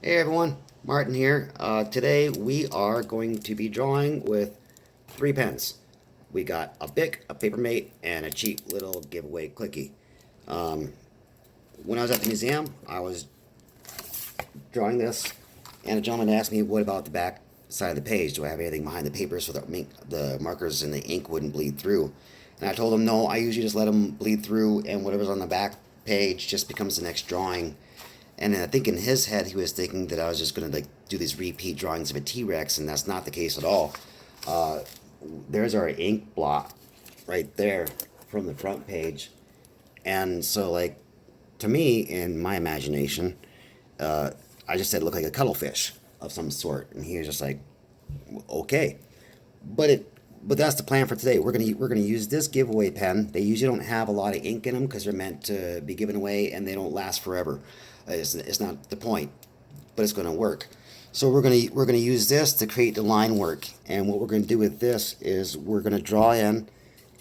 Hey everyone, Martin here. Today we are going to be drawing with three pens. We got a Bic, a Papermate, and a cheap little giveaway clicky. Um, when I was at the museum, I was drawing this, and a gentleman asked me, "What about the back side of the page? Do I have anything behind the paper so that the markers and the ink wouldn't bleed through?" And I told him, "No, I usually just let them bleed through, and whatever's on the back page just becomes the next drawing." And I think in his head he was thinking that I was just gonna like do these repeat drawings of a T-Rex, and that's not the case at all. Uh, there's our ink blot right there from the front page, and so like to me in my imagination, I just said it looked like a cuttlefish of some sort, and he was just like, okay, but that's the plan for today. We're gonna use this giveaway pen. They usually don't have a lot of ink in them because they're meant to be given away and they don't last forever. It's not the point, but it's gonna work. So we're gonna use this to create the line work. And what we're gonna do with this is we're gonna draw in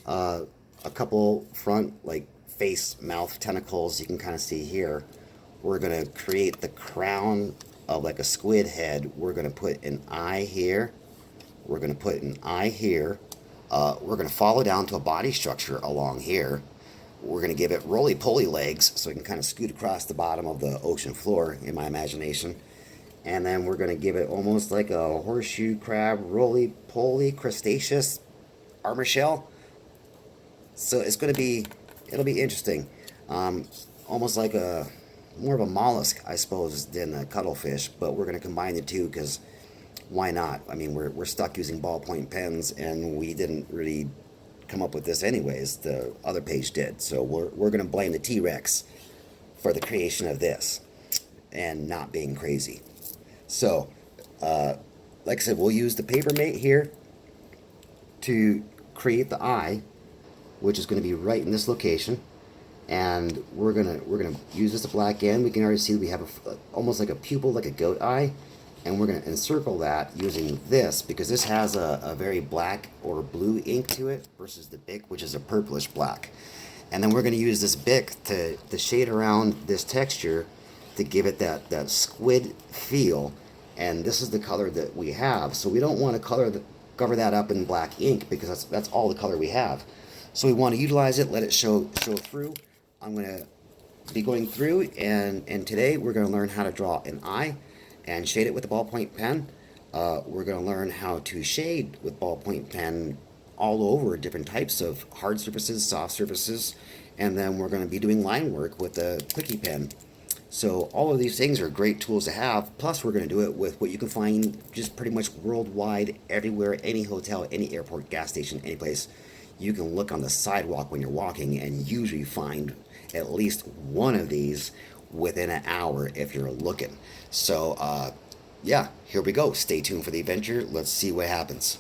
a couple front like face, mouth, tentacles. You can kind of see here. We're gonna create the crown of like a squid head. We're gonna put an eye here. We're going to put an eye here. We're going to follow down to a body structure along here. We're going to give it roly-poly legs so it can kind of scoot across the bottom of the ocean floor in my imagination. And then we're going to give it almost like a horseshoe crab, roly-poly, crustaceous armor shell. So it'll be interesting. Almost like more of a mollusk, I suppose, than a cuttlefish. But we're going to combine the two because why not? I mean, we're stuck using ballpoint pens, and we didn't really come up with this anyways. The other page did. So we're going to blame the T-Rex for the creation of this and not being crazy. So, like I said, we'll use the Papermate here to create the eye, which is going to be right in this location. And we're gonna use this black end. We can already see we have almost like a pupil, like a goat eye, and we're going to encircle that using this because this has a very black or blue ink to it versus the Bic, which is a purplish black. And then we're going to use this Bic to shade around this texture to give it that squid feel. And this is the color that we have. So we don't want to cover that up in black ink because that's all the color we have. So we want to utilize it, let it show through. I'm going to be going through, and today we're going to learn how to draw an eye and shade it with a ballpoint pen. We're going to learn how to shade with ballpoint pen all over different types of hard surfaces, soft surfaces, and then we're going to be doing line work with the clicky pen. So all of these things are great tools to have, plus we're going to do it with what you can find just pretty much worldwide, everywhere, any hotel, any airport, gas station, any place. You can look on the sidewalk when you're walking and usually find at least one of these within an hour if you're looking. So, yeah, here we go. Stay tuned for the adventure. Let's see what happens.